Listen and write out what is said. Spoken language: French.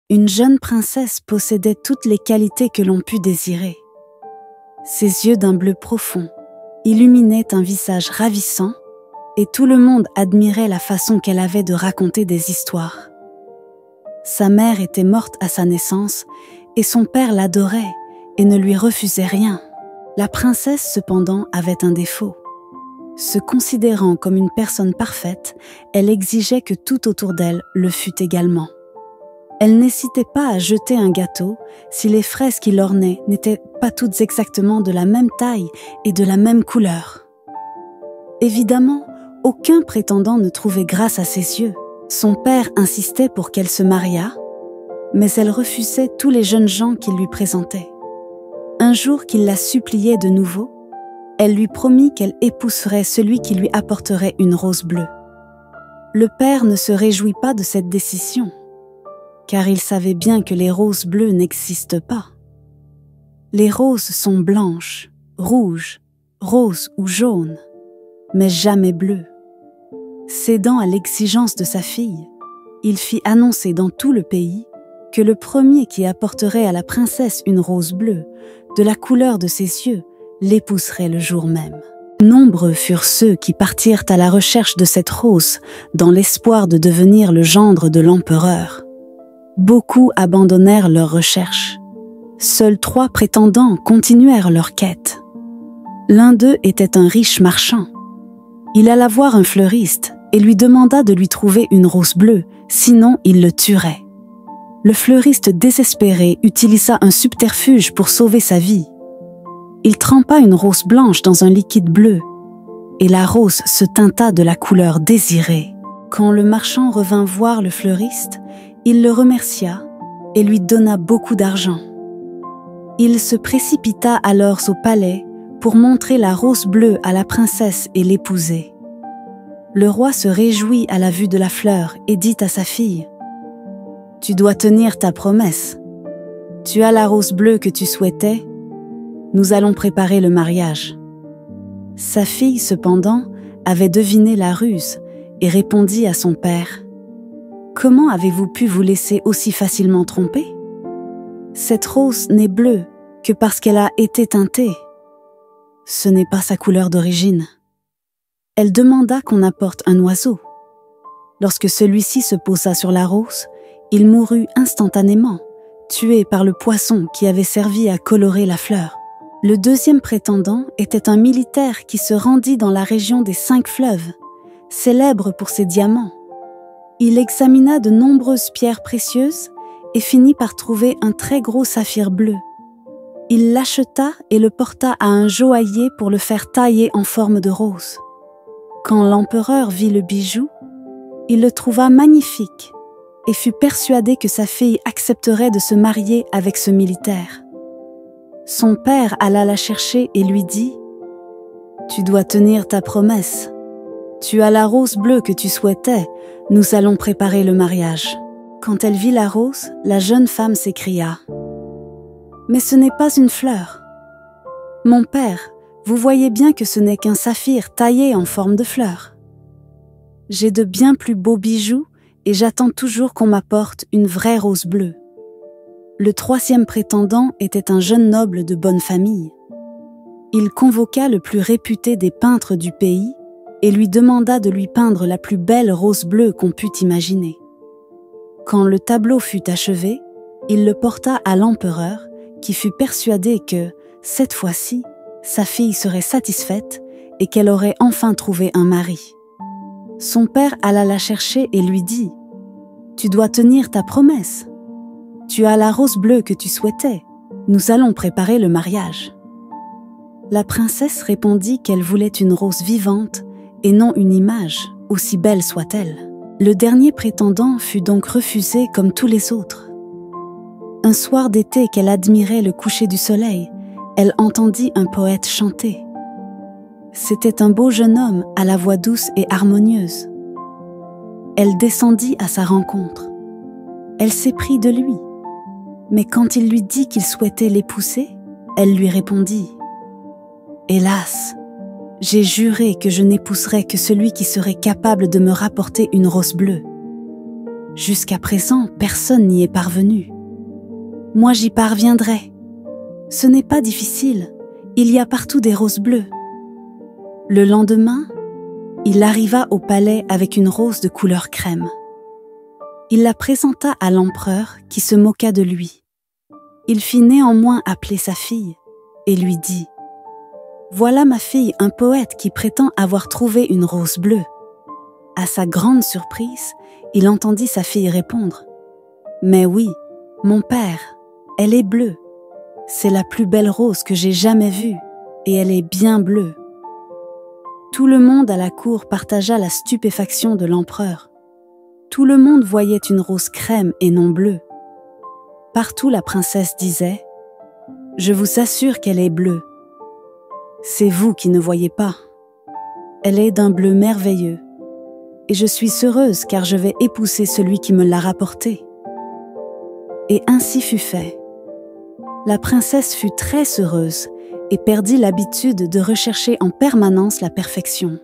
Une jeune princesse possédait toutes les qualités que l'on put désirer. Ses yeux d'un bleu profond illuminaient un visage ravissant et tout le monde admirait la façon qu'elle avait de raconter des histoires. Sa mère était morte à sa naissance et son père l'adorait et ne lui refusait rien. La princesse, cependant, avait un défaut. Se considérant comme une personne parfaite, elle exigeait que tout autour d'elle le fût également. Elle n'hésitait pas à jeter un gâteau si les fraises qui l'ornaient n'étaient pas toutes exactement de la même taille et de la même couleur. Évidemment, aucun prétendant ne trouvait grâce à ses yeux. Son père insistait pour qu'elle se mariât, mais elle refusait tous les jeunes gens qu'il lui présentait. Un jour qu'il la suppliait de nouveau, elle lui promit qu'elle épouserait celui qui lui apporterait une rose bleue. Le père ne se réjouit pas de cette décision, car il savait bien que les roses bleues n'existent pas. Les roses sont blanches, rouges, roses ou jaunes, mais jamais bleues. Cédant à l'exigence de sa fille, il fit annoncer dans tout le pays que le premier qui apporterait à la princesse une rose bleue, de la couleur de ses yeux, l'épouserait le jour même. Nombreux furent ceux qui partirent à la recherche de cette rose dans l'espoir de devenir le gendre de l'empereur. Beaucoup abandonnèrent leurs recherches. Seuls 3 prétendants continuèrent leur quête. L'un d'eux était un riche marchand. Il alla voir un fleuriste et lui demanda de lui trouver une rose bleue, sinon il le tuerait. Le fleuriste désespéré utilisa un subterfuge pour sauver sa vie. Il trempa une rose blanche dans un liquide bleu, et la rose se teinta de la couleur désirée. Quand le marchand revint voir le fleuriste, il le remercia et lui donna beaucoup d'argent. Il se précipita alors au palais pour montrer la rose bleue à la princesse et l'épouser. Le roi se réjouit à la vue de la fleur et dit à sa fille : « Tu dois tenir ta promesse. Tu as la rose bleue que tu souhaitais. Nous allons préparer le mariage. » Sa fille, cependant, avait deviné la ruse et répondit à son père : « Comment avez-vous pu vous laisser aussi facilement tromper ? Cette rose n'est bleue que parce qu'elle a été teintée. Ce n'est pas sa couleur d'origine. » Elle demanda qu'on apporte un oiseau. Lorsque celui-ci se posa sur la rose, il mourut instantanément, tué par le poisson qui avait servi à colorer la fleur. Le deuxième prétendant était un militaire qui se rendit dans la région des 5 fleuves, célèbre pour ses diamants. Il examina de nombreuses pierres précieuses et finit par trouver un très gros saphir bleu. Il l'acheta et le porta à un joaillier pour le faire tailler en forme de rose. Quand l'empereur vit le bijou, il le trouva magnifique et fut persuadé que sa fille accepterait de se marier avec ce militaire. Son père alla la chercher et lui dit : « Tu dois tenir ta promesse. Tu as la rose bleue que tu souhaitais, nous allons préparer le mariage. » Quand elle vit la rose, la jeune femme s'écria : « Mais ce n'est pas une fleur. Mon père, vous voyez bien que ce n'est qu'un saphir taillé en forme de fleur. J'ai de bien plus beaux bijoux et j'attends toujours qu'on m'apporte une vraie rose bleue. » Le 3e prétendant était un jeune noble de bonne famille. Il convoqua le plus réputé des peintres du pays et lui demanda de lui peindre la plus belle rose bleue qu'on pût imaginer. Quand le tableau fut achevé, il le porta à l'empereur qui fut persuadé que, cette fois-ci, sa fille serait satisfaite et qu'elle aurait enfin trouvé un mari. Son père alla la chercher et lui dit : « Tu dois tenir ta promesse. Tu as la rose bleue que tu souhaitais. Nous allons préparer le mariage. » La princesse répondit qu'elle voulait une rose vivante et non une image, aussi belle soit-elle. Le dernier prétendant fut donc refusé comme tous les autres. Un soir d'été qu'elle admirait le coucher du soleil, elle entendit un poète chanter. C'était un beau jeune homme à la voix douce et harmonieuse. Elle descendit à sa rencontre. Elle s'éprit de lui. Mais quand il lui dit qu'il souhaitait l'épouser, elle lui répondit : « Hélas, j'ai juré que je n'épouserais que celui qui serait capable de me rapporter une rose bleue. Jusqu'à présent, personne n'y est parvenu. Moi, j'y parviendrai. Ce n'est pas difficile, il y a partout des roses bleues. Le lendemain, il arriva au palais avec une rose de couleur crème. Il la présenta à l'empereur qui se moqua de lui. Il fit néanmoins appeler sa fille et lui dit « Voilà ma fille, un poète qui prétend avoir trouvé une rose bleue. » À sa grande surprise, il entendit sa fille répondre « Mais oui, mon père, elle est bleue. C'est la plus belle rose que j'ai jamais vue, et elle est bien bleue. » Tout le monde à la cour partagea la stupéfaction de l'empereur. Tout le monde voyait une rose crème et non bleue. Partout la princesse disait « Je vous assure qu'elle est bleue. C'est vous qui ne voyez pas. Elle est d'un bleu merveilleux. Et je suis heureuse car je vais épouser celui qui me l'a rapportée. » Et ainsi fut fait. La princesse fut très heureuse et perdit l'habitude de rechercher en permanence la perfection.